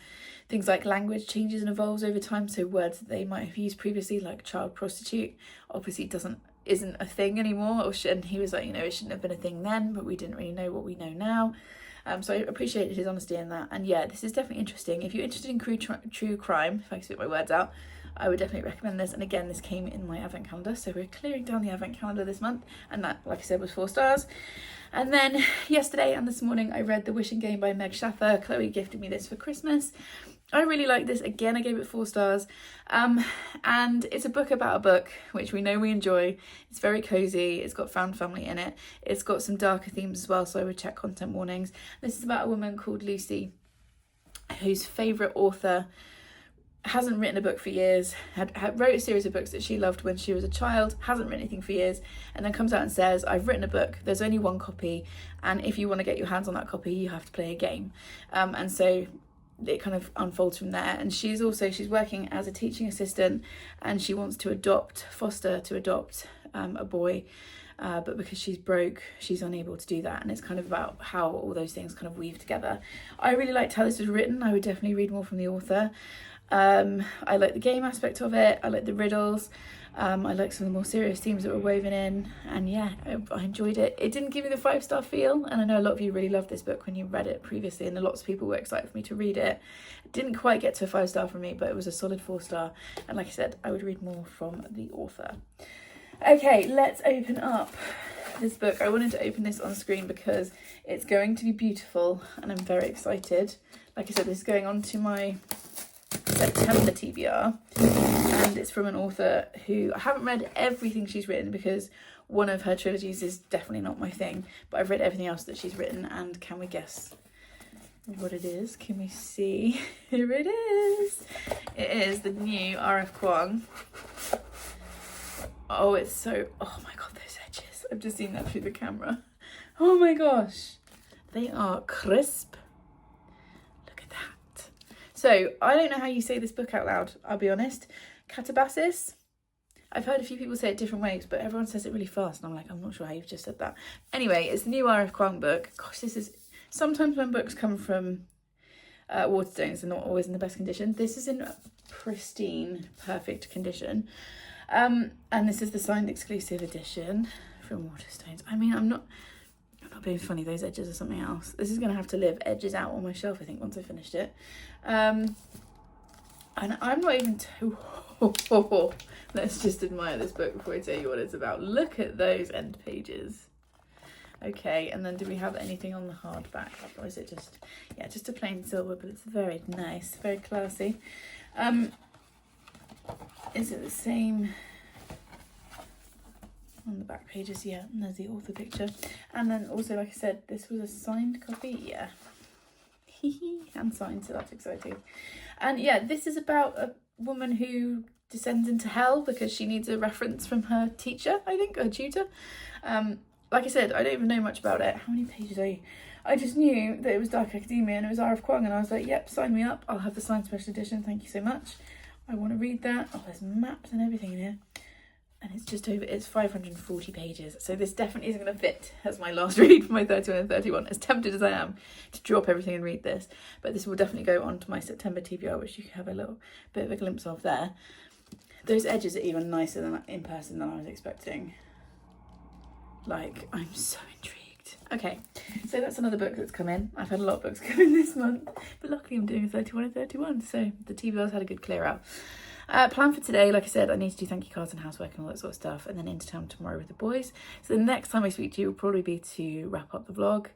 things like language changes and evolves over time. So words that they might have used previously, like child prostitute, obviously isn't a thing anymore, and he was like, it shouldn't have been a thing then, but we didn't really know what we know now. So I appreciated his honesty in that. And yeah, this is definitely interesting. If you're interested in true crime, if I can spit my words out, I would definitely recommend this. And again, this came in my advent calendar, so we're clearing down the advent calendar this month, and that, like I said, was 4 stars. And then yesterday and this morning I read The Wishing Game by Meg Shaffer. Chloe gifted me this for Christmas. I really like this. Again, I gave it 4 stars. And it's a book about a book, which we know we enjoy. It's very cozy. It's got found family in it. It's got some darker themes as well, so I would check content warnings. This is about a woman called Lucy, whose favourite author hasn't written a book for years, wrote a series of books that she loved when she was a child, hasn't written anything for years, and then comes out and says, I've written a book, there's only 1 copy, and if you want to get your hands on that copy, you have to play a game. And so it kind of unfolds from there. And she's working as a teaching assistant, and she wants to adopt a boy, but because she's broke, she's unable to do that. And it's kind of about how all those things kind of weave together. I really liked how this was written. I would definitely read more from the author. I like the game aspect of it. I like the riddles. I like some of the more serious themes that were woven in, and yeah, I enjoyed it. It didn't give me the 5-star feel, and I know a lot of you really loved this book when you read it previously, and lots of people were excited for me to read it. It didn't quite get to a 5-star for me, but it was a solid 4-star, and like I said, I would read more from the author. Okay, let's open up this book. I wanted to open this on screen because it's going to be beautiful, and I'm very excited. Like I said, this is going on to my September TBR, and it's from an author who I haven't read everything she's written because one of her trilogies is definitely not my thing, but I've read everything else that she's written. And can we guess what it is? Can we see? Here it is. It is the new R.F. Kuang. Oh, it's so, oh my god, those edges. I've just seen that through the camera. Oh my gosh, they are crisp. So, I don't know how you say this book out loud, I'll be honest. Catabasis? I've heard a few people say it different ways, but everyone says it really fast, and I'm like, I'm not sure how you've just said that. Anyway, it's the new R.F. Kuang book. Gosh, this is... Sometimes when books come from Waterstones, they're not always in the best condition. This is in pristine, perfect condition. And this is the signed exclusive edition from Waterstones. I mean, I'm not being funny, those edges are something else. This is going to have to live edges out on my shelf, I think, once I finished it. And I'm not even too... Let's just admire this book before I tell you what it's about. Look at those end pages. Okay, and then do we have anything on the hardback? Or is it just... Yeah, just a plain silver, but it's very nice, very classy. Is it the same... on the back pages, yeah, and there's the author picture. And then also, like I said, this was a signed copy, yeah. And signed, so that's exciting. And yeah, this is about a woman who descends into hell because she needs a reference from her teacher, I think, her tutor. Like I said, I don't even know much about it. How many pages are you? I just knew that it was Dark Academia and it was R.F. Kuang, and I was like, yep, sign me up. I'll have the signed special edition, thank you so much. I want to read that. Oh, there's maps and everything in here. And it's just over, it's 540 pages. So this definitely isn't going to fit as my last read for my 31 and 31, as tempted as I am to drop everything and read this. But this will definitely go on to my September TBR, which you can have a little bit of a glimpse of there. Those edges are even nicer than in person than I was expecting. Like, I'm so intrigued. Okay, so that's another book that's come in. I've had a lot of books come in this month, but luckily I'm doing a 31 and 31, so the TBR's had a good clear out. Plan for today, like I said, I need to do thank you cards and housework and all that sort of stuff, and then into town tomorrow with the boys. So the next time I speak to you will probably be to wrap up the vlog.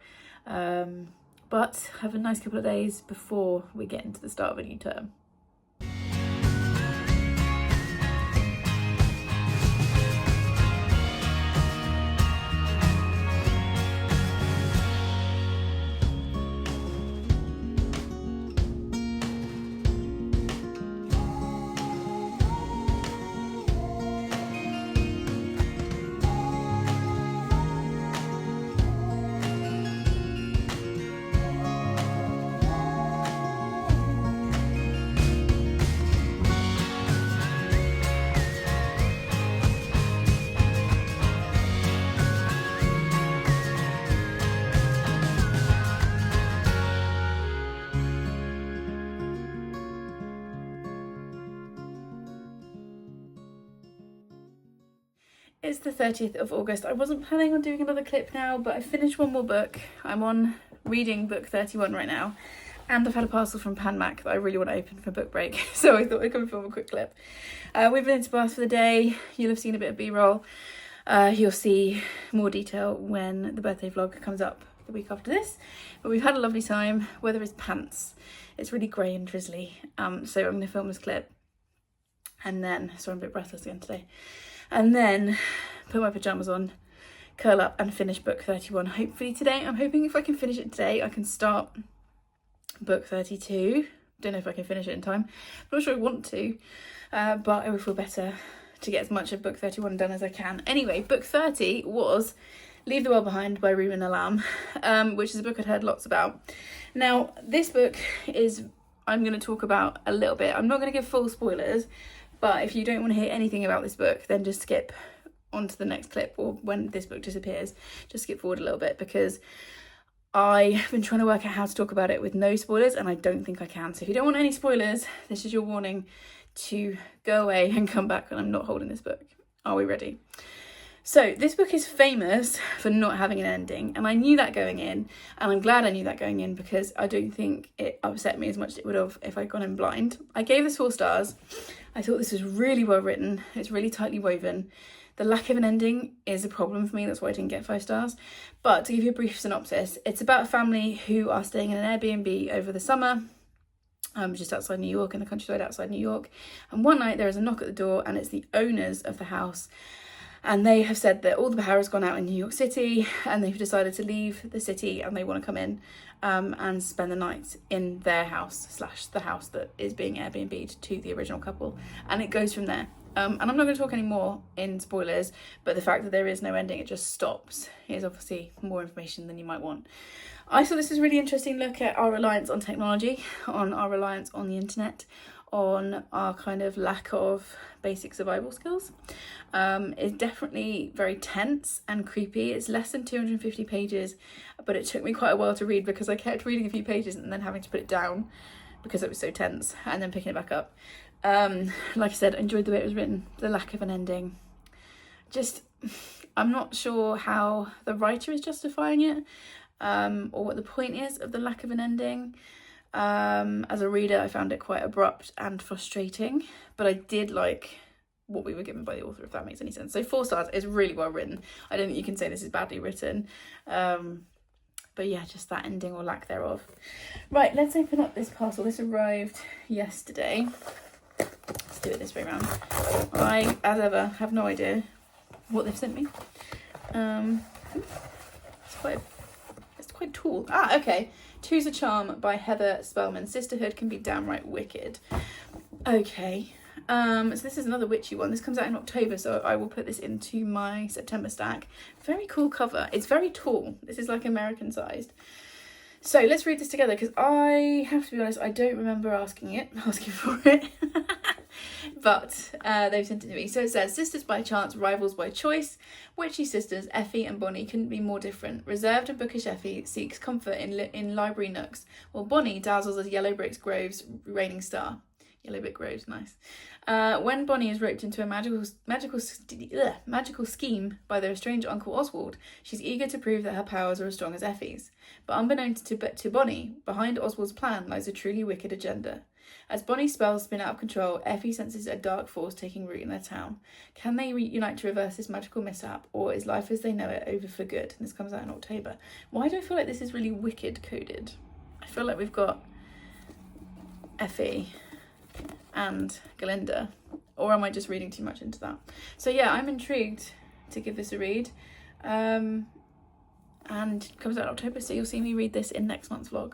But have a nice couple of days before we get into the start of a new term. It's the 30th of August. I wasn't planning on doing another clip now, but I finished one more book. I'm on reading book 31 right now, and I've had a parcel from PanMac that I really want to open for book break, so I thought I'd come and film a quick clip. We've been into Bath for the day. You'll have seen a bit of B-roll. You'll see more detail when the birthday vlog comes up the week after this, but we've had a lovely time. Weather is pants. It's really grey and drizzly, so I'm going to film this clip, and then, sorry, I'm a bit breathless again today. And then put my pyjamas on, curl up and finish book 31 hopefully today. I'm hoping if I can finish it today I can start book 32. Don't know if I can finish it in time. I'm not sure I want to, but I would feel better to get as much of book 31 done as I can. Anyway, book 30 was Leave the World Behind by Ruben Alam, which is a book I'd heard lots about. Now this book is, I'm going to talk about a little bit. I'm not going to give full spoilers, but if you don't want to hear anything about this book, then just skip on to the next clip, or when this book disappears, just skip forward a little bit, because I've been trying to work out how to talk about it with no spoilers, and I don't think I can. So if you don't want any spoilers, this is your warning to go away and come back when I'm not holding this book. Are we ready? So this book is famous for not having an ending, and I knew that going in, and I'm glad I knew that going in, because I don't think it upset me as much as it would have if I'd gone in blind. I gave this 4 stars. I thought this was really well written. It's really tightly woven. The lack of an ending is a problem for me. That's why I didn't get 5 stars. But to give you a brief synopsis, it's about a family who are staying in an Airbnb over the summer, just outside New York, in the countryside outside New York. And one night there is a knock at the door, and it's the owners of the house. And they have said that all the power has gone out in New York City, and they've decided to leave the city, and they want to come in and spend the night in their house / the house that is being Airbnb'd to the original couple. And it goes from there. And I'm not going to talk any more in spoilers, but the fact that there is no ending, it just stops, is obviously more information than you might want. I thought this was a really interesting look at our reliance on technology, on our reliance on the internet, on our kind of lack of basic survival skills. It's definitely very tense and creepy. It's less than 250 pages, but it took me quite a while to read because I kept reading a few pages and then having to put it down because it was so tense, and then picking it back up. Like I said, I enjoyed the way it was written, the lack of an ending. Just, I'm not sure how the writer is justifying it, or what the point is of the lack of an ending. As a reader, I found it quite abrupt and frustrating, but I did like what we were given by the author, if that makes any sense. So 4 stars. Is really well written. I don't think you can say this is badly written. But yeah, just that ending or lack thereof. Right, let's open up this parcel. This arrived yesterday. Let's do it this way around. I, as ever, have no idea what they've sent me. It's quite tall. Ah, okay. Two's a Charm by Heather Spellman. Sisterhood can be downright wicked. Okay. So this is another witchy one. This comes out in October, so I will put this into my September stack. Very cool cover. It's very tall. This is like American sized. So let's read this together, because I have to be honest, I don't remember asking for it. But they've sent it to me. So it says, sisters by chance, rivals by choice. Witchy sisters, Effie and Bonnie, couldn't be more different. Reserved and bookish Effie seeks comfort in library nooks, while Bonnie dazzles as Yellow Brick Grove's reigning star. Yellow Brick Grove's nice. When Bonnie is roped into a magical scheme by their estranged uncle Oswald, she's eager to prove that her powers are as strong as Effie's. But unbeknownst to Bonnie, behind Oswald's plan lies a truly wicked agenda. As Bonnie's spells spin out of control, Effie senses a dark force taking root in their town. Can they reunite to reverse this magical mishap, or is life as they know it over for good? And this comes out in October. Why do I feel like this is really wicked coded? I feel like we've got Effie and Galinda, or am I just reading too much into that? So yeah, I'm intrigued to give this a read. And it comes out in October, so you'll see me read this in next month's vlog.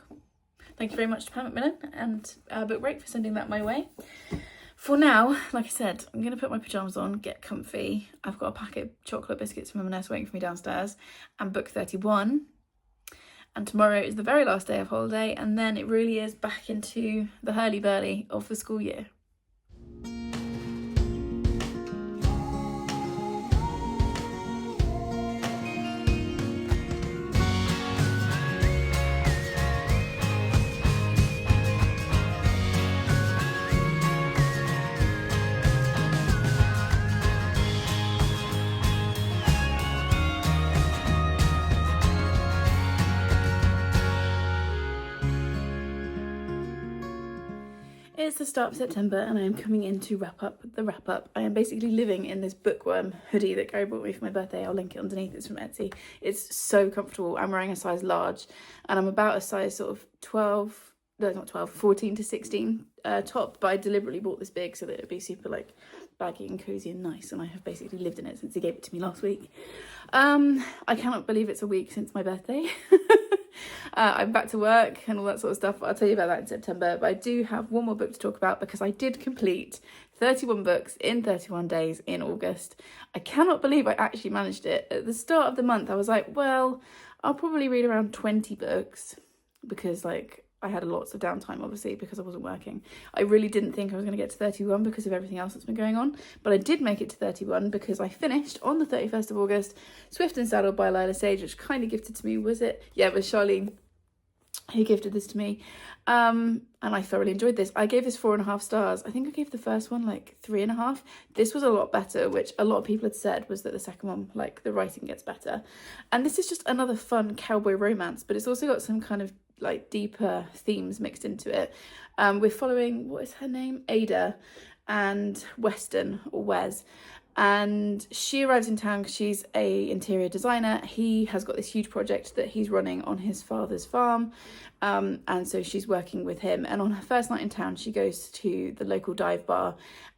Thank you very much to Pam Macmillan and Book Break for sending that my way. For now, like I said, I'm going to put my pyjamas on, get comfy. I've got a packet of chocolate biscuits from M&S waiting for me downstairs, and book 31. And tomorrow is the very last day of holiday, and then it really is back into the hurly-burly of the school year. It's the start of September and I am coming in to wrap up the wrap up. I am basically living in this bookworm hoodie that Gary bought me for my birthday. I'll link it underneath. It's from Etsy. It's so comfortable. I'm wearing a size large and I'm about a size sort of 14 to 16 top, but I deliberately bought this big so that it would be super like baggy and cozy and nice, and I have basically lived in it since he gave it to me last week. I cannot believe it's a week since my birthday. I'm back to work and all that sort of stuff. I'll tell you about that in September, but I do have one more book to talk about because I did complete 31 books in 31 days in August. I cannot believe I actually managed it. At the start of the month I was like, well, I'll probably read around 20 books because like I had lots of downtime, obviously, because I wasn't working. I really didn't think I was going to get to 31 because of everything else that's been going on. But I did make it to 31 because I finished on the 31st of August, Swift and Saddled by Lila Sage, which kind of gifted to me, was it? Yeah, it was Charlene who gifted this to me. And I thoroughly enjoyed this. I gave this 4.5 stars. I think I gave the first one like 3.5. This was a lot better, which a lot of people had said was that the second one, like the writing gets better. And this is just another fun cowboy romance, but it's also got some kind of like deeper themes mixed into it. We're following, what is her name? Ada and Weston, or Wes. And she arrives in town because she's a interior designer. He has got this huge project that he's running on his father's farm. And so she's working with him. And on her first night in town, she goes to the local dive bar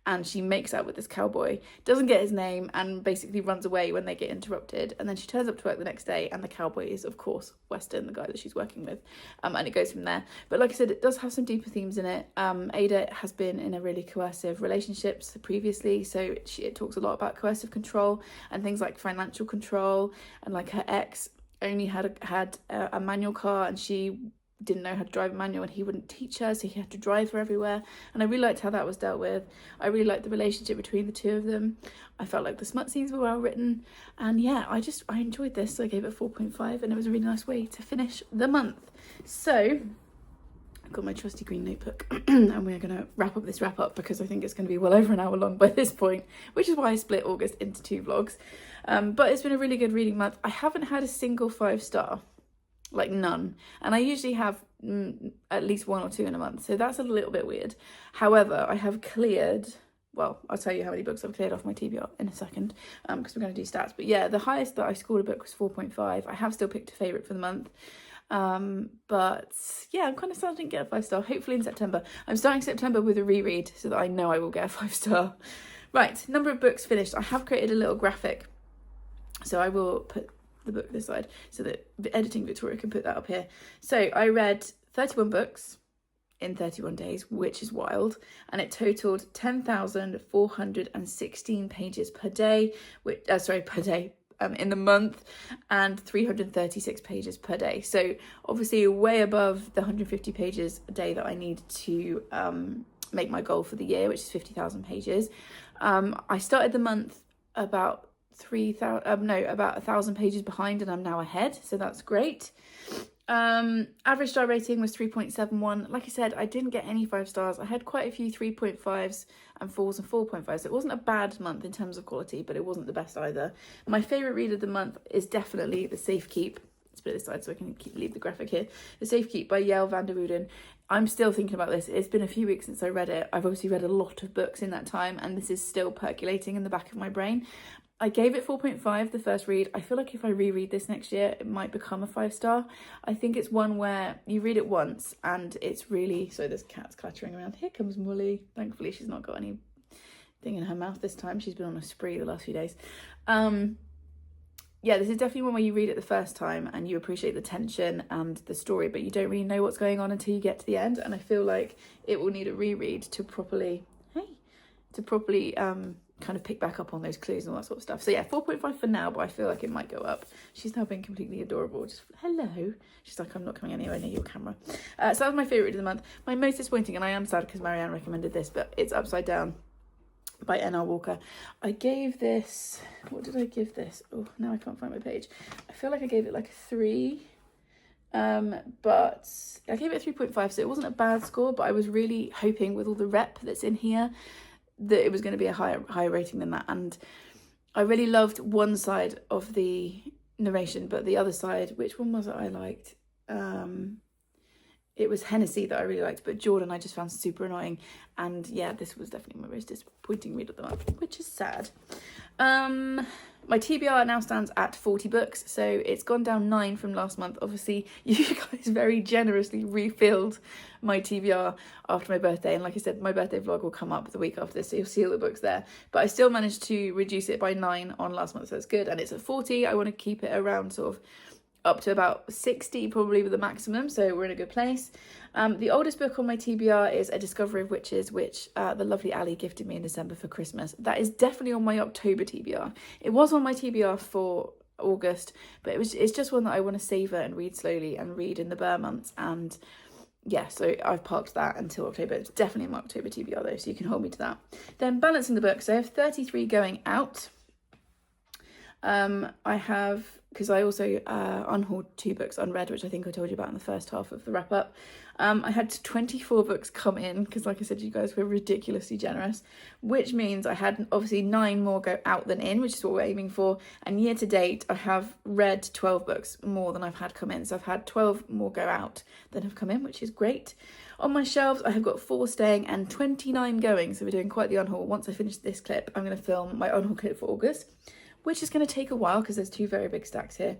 and she makes out with this cowboy, doesn't get his name, and basically runs away when they get interrupted. And then she turns up to work the next day and the cowboy is, of course, Weston, the guy that she's working with. And it goes from there. But like I said, it does have some deeper themes in it. Ada has been in a really coercive relationships previously. So it talks a lot about coercive control and things like financial control. And like her ex only had a manual car and she didn't know how to drive a manual and he wouldn't teach her, so he had to drive her everywhere. And I really liked how that was dealt with. I really liked the relationship between the two of them. I felt like the smut scenes were well written, and yeah, I enjoyed this, so I gave it 4.5, and it was a really nice way to finish the month. So I've got my trusty green notebook and we're going to wrap up this wrap up because I think it's going to be well over an hour long by this point, which is why I split August into 2 vlogs. But it's been a really good reading month. I haven't had a single 5-star. Like none, and I usually have at least 1 or 2 in a month, so that's a little bit weird. However, I have cleared, well, I'll tell you how many books I've cleared off my TBR in a second, because we're going to do stats. But yeah, the highest that I scored a book was 4.5. I have still picked a favourite for the month, but yeah, I'm kind of sad I didn't get a 5-star. Hopefully in September. I'm starting September with a reread so that I know I will get a 5-star. Right, number of books finished. I have created a little graphic So I will put the book this side so that editing Victoria can put that up here. So I read 31 books in 31 days, which is wild, and it totaled 10,416 pages per day, in the month, and 336 pages per day. So obviously way above the 150 pages a day that I need to make my goal for the year, which is 50,000 pages. I started the month about 1,000 pages behind, and I'm now ahead, so that's great. Average star rating was 3.71. Like I said, I didn't get any 5 stars. I had quite a few 3.5s and 4s and 4.5s. So it wasn't a bad month in terms of quality, but it wasn't the best either. My favourite read of the month is definitely The Safe Keep. Let's put it this side so I can leave the graphic here. The Safe Keep by Yael van der Wooden. I'm still thinking about this. It's been a few weeks since I read it. I've obviously read a lot of books in that time, and this is still percolating in the back of my brain. I gave it 4.5 the first read. I feel like if I reread this next year, it might become a 5-star. I think it's one where you read it once and it's really... So there's cats clattering around. Here comes Molly. Thankfully, she's not got anything in her mouth this time. She's been on a spree the last few days. Yeah, this is definitely one where you read it the first time and you appreciate the tension and the story, but you don't really know what's going on until you get to the end. And I feel like it will need a reread to properly... kind of pick back up on those clues and all that sort of stuff. So yeah, 4.5 for now, but I feel like it might go up. She's now been completely adorable. Just hello. She's like, I'm not coming anywhere near your camera. So that was my favourite read of the month. My most disappointing, and I am sad because Marianne recommended this, but it's Upside Down by N.R. Walker. I gave this... What did I give this? Oh, now I can't find my page. I feel like I gave it like a 3. But I gave it a 3.5, so it wasn't a bad score, but I was really hoping with all the rep that's in here that it was going to be a higher rating than that. And I really loved one side of the narration, but the other side, which one was it I liked? It was Hennessy that I really liked, but Jordan I just found super annoying. And yeah, this was definitely my most disappointing read of the month, which is sad. My TBR now stands at 40 books, so it's gone down 9 from last month. Obviously, you guys very generously refilled my TBR after my birthday, and like I said, my birthday vlog will come up the week after this, so you'll see all the books there. But I still managed to reduce it by 9 on last month, so that's good, and it's at 40. I want to keep it around sort of up to about 60 probably with the maximum, so we're in a good place. The oldest book on my TBR is A Discovery of Witches, which the lovely Ali gifted me in December for Christmas. That is definitely on my October TBR. It was on my TBR for August, but it's just one that I want to savour and read slowly and read in the Burr months, and yeah, so I've parked that until October. It's definitely in my October TBR though, so you can hold me to that. Then balancing the books, I have 33 going out. I have, because I also unhauled 2 books unread, which I think I told you about in the first half of the wrap up. I had 24 books come in, because like I said, you guys were ridiculously generous, which means I had obviously 9 more go out than in, which is what we're aiming for. And year to date, I have read 12 books more than I've had come in. So I've had 12 more go out than have come in, which is great. On my shelves, I have got 4 staying and 29 going. So we're doing quite the unhaul. Once I finish this clip, I'm going to film my unhaul clip for August, which is going to take a while because there's 2 very big stacks here.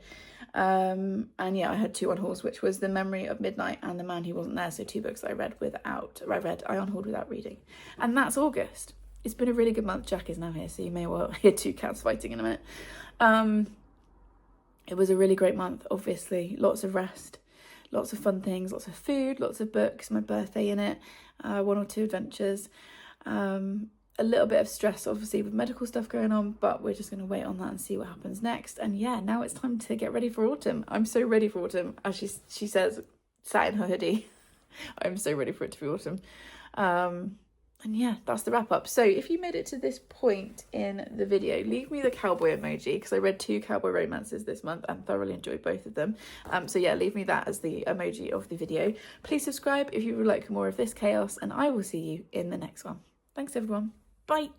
And yeah, I had 2 unhauls, which was The Memory of Midnight and The Man Who Wasn't There. So 2 books I unhauled without reading. And that's August. It's been a really good month. Jack is now here, so you may well hear 2 cats fighting in a minute. It was a really great month, obviously. Lots of rest, lots of fun things, lots of food, lots of books, my birthday in it, 1 or 2 adventures. A little bit of stress, obviously, with medical stuff going on, but we're just going to wait on that and see what happens next. And yeah, now it's time to get ready for autumn. I'm so ready for autumn, as she says, sat in her hoodie. I'm so ready for it to be autumn. And yeah, that's the wrap up. So if you made it to this point in the video, leave me the cowboy emoji, because I read 2 cowboy romances this month and thoroughly enjoyed both of them. So yeah, leave me that as the emoji of the video. Please subscribe if you would like more of this chaos, and I will see you in the next one. Thanks everyone. Bye.